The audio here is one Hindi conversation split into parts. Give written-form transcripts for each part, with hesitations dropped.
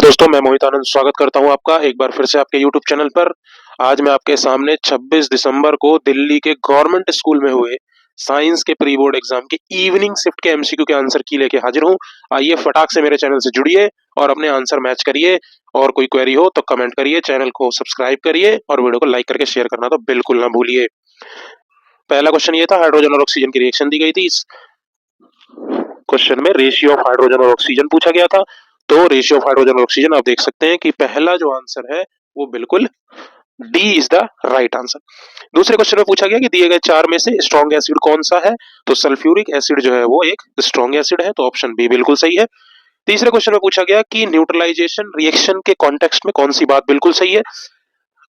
दोस्तों, मैं मोहित आनंद स्वागत करता हूं आपका एक बार फिर से आपके यूट्यूब चैनल पर। आज मैं आपके सामने 26 दिसंबर को दिल्ली के गवर्नमेंट स्कूल में हुए साइंस के प्री बोर्ड एग्जाम के इवनिंग शिफ्ट के एमसीक्यू के आंसर की लेके हाजिर हूं। आइए फटाक से मेरे चैनल से जुड़िए और अपने आंसर मैच करिए। और कोई क्वेरी हो तो कमेंट करिए, चैनल को सब्सक्राइब करिए और वीडियो को लाइक करके शेयर करना तो बिल्कुल ना भूलिए। पहला क्वेश्चन ये था, हाइड्रोजन और ऑक्सीजन की रिएक्शन दी गई थी। इस क्वेश्चन में रेशियो ऑफ हाइड्रोजन और ऑक्सीजन पूछा गया था। तो रेशियो ऑफ हाइड्रोजन और ऑक्सीजन आप देख सकते हैं कि पहला जो आंसर है वो बिल्कुल D is the right answer. दूसरे क्वेश्चन में पूछा गया कि दिए गए चार में से स्ट्रॉन्ग एसिड कौन सा है। तो सल्फ्यूरिक एसिड जो है वो एक स्ट्रॉन्ग एसिड है, तो ऑप्शन बी बिल्कुल सही है। तीसरे क्वेश्चन में पूछा गया कि न्यूट्रलाइजेशन रिएक्शन के कॉन्टेक्स्ट में कौन सी बात बिल्कुल सही है।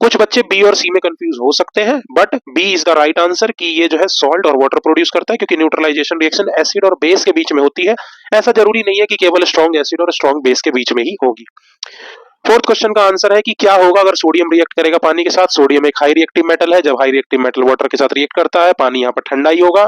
कुछ बच्चे बी और सी में कंफ्यूज हो सकते हैं, but B is the right answer कि ये जो है सॉल्ट और वाटर प्रोड्यूस करता है, क्योंकि न्यूट्रलाइजेशन रिएक्शन एसिड और बेस के बीच में होती है। ऐसा जरूरी नहीं है कि केवल स्ट्रॉन्ग एसिड और स्ट्रॉन्ग बेस के बीच में ही होगी। फोर्थ क्वेश्चन का आंसर है कि क्या होगा अगर सोडियम रिएक्ट करेगा पानी के साथ। सोडियम एक हाई रिएक्टिव मेटल है, जब हाई रिएक्टिव मेटल वाटर के साथ रिएक्ट करता है पानी यहाँ पर ठंडा ही होगा,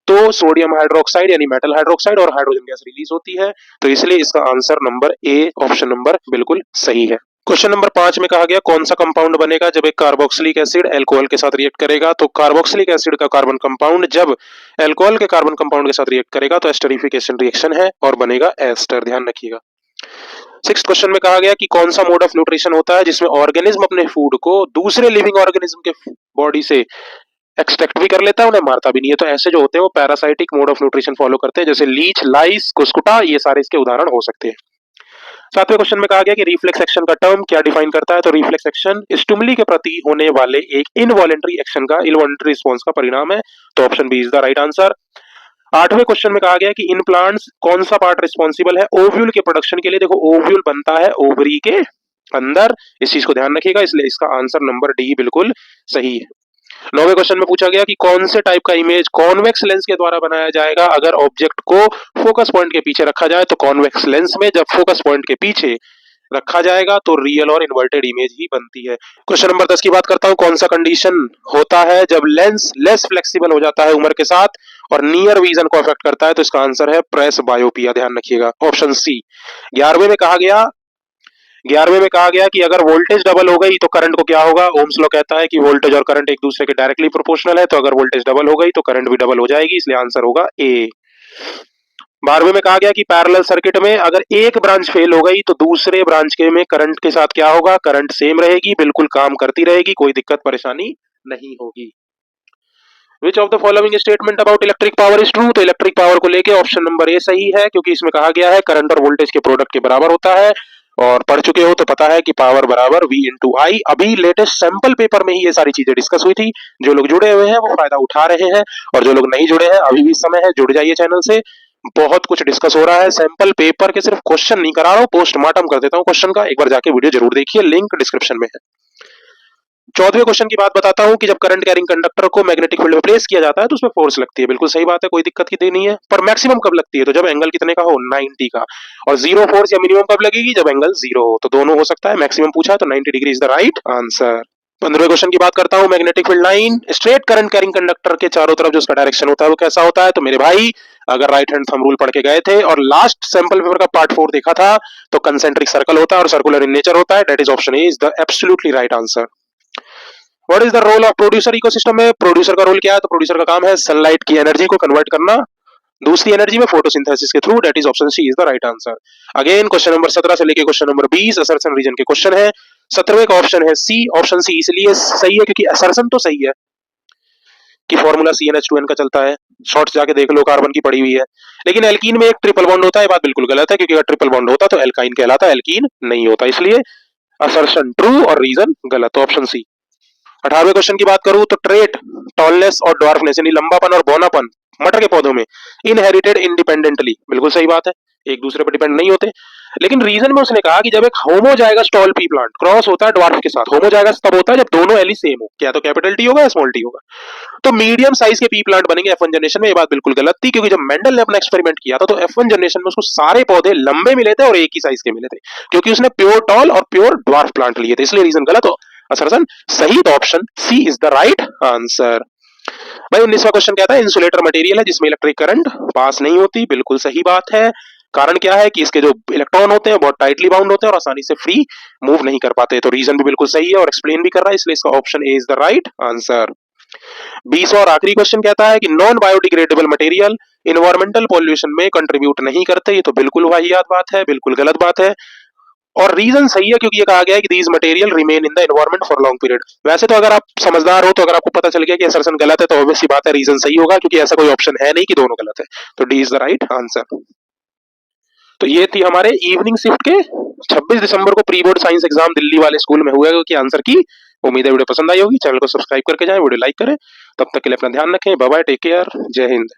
तो सोडियम हाइड्रोक्साइड यानी मेटल हाइड्रोक्साइड और हाइड्रोजन गैस रिलीज होती है। तो इसलिए इसका answer number A, option number बिल्कुल सही है। क्वेश्चन नंबर 5 में कहा गया कौन सा कंपाउंड बनेगा जब एक कार्बोक्सिलिक एसिड अल्कोहल के साथ रिएक्ट करेगा। तो कार्बोक्सिलिक एसिड का कार्बन कंपाउंड जब अल्कोहल के कार्बन कंपाउंड के साथ रिएक्ट करेगा तो एस्टरिफिकेशन रिएक्शन है और बनेगा एस्टर, ध्यान रखिएगा। सिक्स्थ क्वेश्चन में कहा गया कि कौन सा मोड ऑफ न्यूट्रिशन होता है जिसमें ऑर्गेनिज्म अपने फूड को दूसरे लिविंग ऑर्गेनिज्म के बॉडी से एक्सट्रैक्ट भी कर लेता है, उन्हें मारता भी नहीं है। तो ऐसे जो होते हैं वो parasitic mode of nutrition follow करते हैं, जैसे लीच, लाइस, कुस्कुटा, ये सारे इसके उदाहरण हो सकते हैं। सातवें क्वेश्चन में कहा गया कि रिफ्लेक्स एक्शन का टर्म क्या डिफाइन करता है। तो रिफ्लेक्स एक्शन स्टिमुली के प्रति होने वाले एक इनवॉलेंटरी एक्शन का इनवॉलेंटरी रिस्पॉन्स का परिणाम है। तो option B is the right answer. आठवें क्वेश्चन में कहा गया कि इन प्लांट्स कौन सा पार्ट रिस्पॉन्सिबल है ओव्यूल के प्रोडक्शन के लिए। देखो, ओव्यूल बनता है ओवरी के अंदर, इस चीज को ध्यान रखिएगा, इसलिए इसका आंसर नंबर डी बिल्कुल सही है। नौवें क्वेश्चन में पूछा गया कि कौन से टाइप का इमेज कॉन्वेक्स लेंस के द्वारा बनाया जाएगा अगर ऑब्जेक्ट को फोकस पॉइंट के पीछे रखा जाए। तो कॉन्वेक्स लेंस में जब फोकस पॉइंट के पीछे रखा जाएगा तो रियल और इन्वर्टेड इमेज ही बनती है। क्वेश्चन नंबर 10 की बात करता हूं, कौन सा कंडीशन होता है जब लेंस लेस फ्लेक्सिबल हो जाता है उम्र के साथ और नियर विजन को अफेक्ट करता है। तो इसका आंसर है प्रेस बायोपिया, ध्यान रखिएगा, ऑप्शन सी। 11वें में कहा गया 11वें में कहा गया कि अगर वोल्टेज डबल हो गई तो करंट को क्या होगा। ओम्स लॉ कहता है कि वोल्टेज और करंट एक दूसरे के डायरेक्टली प्रोपोर्शनल है, तो अगर वोल्टेज डबल हो गई तो करंट भी डबल हो जाएगी, इसलिए आंसर होगा ए। 12वें में कहा गया कि पैरेलल सर्किट में अगर एक ब्रांच फेल हो गई तो दूसरे ब्रांच के में करंट के साथ क्या होगा, करंट सेम रहेगी, बिल्कुल काम करती रहेगी, कोई दिक्कत परेशानी नहीं होगी। Which of the following statement about electric power is true. तो इलेक्ट्रिक पावर को लेके ऑप्शन नंबर ए सही है, क्योंकि इसमें कहा गया है करंट और वोल्टेज के प्रोडक्ट के बराबर होता है, और पढ़ चुके हो तो पता है कि पावर बराबर V इंटू आई। अभी लेटेस्ट सैंपल पेपर में ही ये सारी चीजें डिस्कस हुई थी। जो लोग जुड़े हुए हैं वो फायदा उठा रहे हैं, और जो लोग नहीं जुड़े हैं अभी भी समय है, जुड़ जाइए चैनल से। बहुत कुछ डिस्कस हो रहा है, सैंपल पेपर के सिर्फ क्वेश्चन नहीं करा रहा हूँ, पोस्टमार्टम कर देता हूँ क्वेश्चन का, एक बार जाके वीडियो जरूर देखिए, लिंक डिस्क्रिप्शन में है। 14वें क्वेश्चन की बात बताता हूं कि जब करंट कैरिंग कंडक्टर को मैग्नेटिक फील्ड में प्लेस किया जाता है तो उसमें फोर्स लगती है, बिल्कुल सही बात है, कोई दिक्कत की नहीं है। पर मैक्सिमम कब लगती है, तो जब एंगल कितने का हो, 90 का। और जीरो फोर्स या मिनिमम कब लगेगी, जब एंगल जीरो हो। तो दोनों हो सकता है, मैक्सिमम पूछा है तो 90 degree is the right answer. 15वें क्वेश्चन की बात करता हूं, magnetic field line straight current carrying conductor के चारों तरफ जो उसका डायरेक्शन होता है वो कैसा होता है। तो मेरे भाई, अगर राइट हैंड थंब रूल पढ़ के गए थे और लास्ट सैंपल पेपर का पार्ट 4 देखा था तो कंसेंट्रिक सर्कल होता है और सर्कुलर इन नेचर होता है। That is option A is the absolutely right answer. What is the role of producer ecosystem में। प्रोड्यूसर का रोल क्या है, तो प्रोड्यूसर का काम है सनलाइट की एनर्जी को कन्वर्ट करना दूसरी एनर्जी में फोटोसिंथेसिस के through. That is option C is the right answer. Again question number 17 से लेके क्वेश्चन नंबर 20 असर्शन रीजन के क्वेश्चन है। 17वें का ऑप्शन है सी। ऑप्शन सी इसलिए सही है क्योंकि असर्शन तो सही है कि फॉर्मूला CnH2n का चलता है, शॉर्ट्स जाके देख लो, कार्बन की पड़ी हुई है। लेकिन एल्कीन में एक ट्रिपल बॉन्ड होता है, बात बिल्कुल गलत है, क्योंकि अगर ट्रिपल बॉन्ड होता तो एल्काइन कहलाता, एल्कीन नहीं होता, इसलिए असर्शन ट्रू और रीजन गलत, तो ऑप्शन सी। 18वें क्वेश्चन की बात करूं तो ट्रेट टॉलनेस और ड्वार्फनेस यानी लंबापन और बौनापन मटर के पौधों में इनहेरिटेड इंडिपेंडेंटली, बिल्कुल सही बात है, एक दूसरे पर डिपेंड नहीं होते। लेकिन रीजन में उसने कहा कि जब एक homozygous tall P plant cross होता है ड्वार्फ के साथ, होमोजाइगस तब होता है जब दोनों एली सेम हो, क्या तो कैपिटल टी होगा या स्मॉल टी होगा। तो मीडियम साइज के पी प्लांट बनेंगे F1 जनरेशन में, ये बात बिल्कुल गलत थी, क्योंकि जब मेंडल ने अपना एक्सपेरिमेंट किया था तो F1 जनरेशन में उसको सारे पौधे लंबे मिले थे और एक ही साइज के मिले थे, क्योंकि उसने प्योर टॉल और प्योर ड्वार्फ प्लांट लिए थे, इसलिए रीजन गलत हो, असरसन सही, तो option C is the right answer. भाई 19वां क्वेश्चन कहता है इंसुलेटर मटेरियल है जिसमें इलेक्ट्रिक करंट पास नहीं होती, बिल्कुल सही बात है। कारण क्या है कि इसके जो इलेक्ट्रॉन होते हैं बहुत टाइटली बाउंड होते हैं और आसानी से फ्री मूव नहीं कर पाते। तो रीजन भी बिल्कुल सही है और एक्सप्लेन भी कर रहा है, इसलिए इसका option A is the right answer. 20वां और आखिरी क्वेश्चन कहता है कि non biodegradable material environmental pollution में कंट्रीब्यूट नहीं करते। ये तो बिल्कुल वाहियात बात है, बिल्कुल गलत बात है। और रीजन सही है क्योंकि ये कहा गया है कि these material remain in the environment for long period. वैसे तो अगर आप समझदार हो तो अगर आपको पता चल गया कि असर्शन गलत है तो ऑब्वियस सी बात है रीजन सही होगा, क्योंकि ऐसा कोई ऑप्शन है नहीं कि दोनों गलत है। तो D is the right answer. तो ये थी हमारे इवनिंग शिफ्ट के 26 दिसंबर को pre board science exam Delhi वाले स्कूल में हुआ कि आंसर की। उम्मीद है वीडियो पसंद आई होगी। चैनल को सब्सक्राइब करके जाएं, वीडियो लाइक करें। तब तक के लिए अपना ध्यान रखें। बाय बाय, टेक केयर, जय हिंद।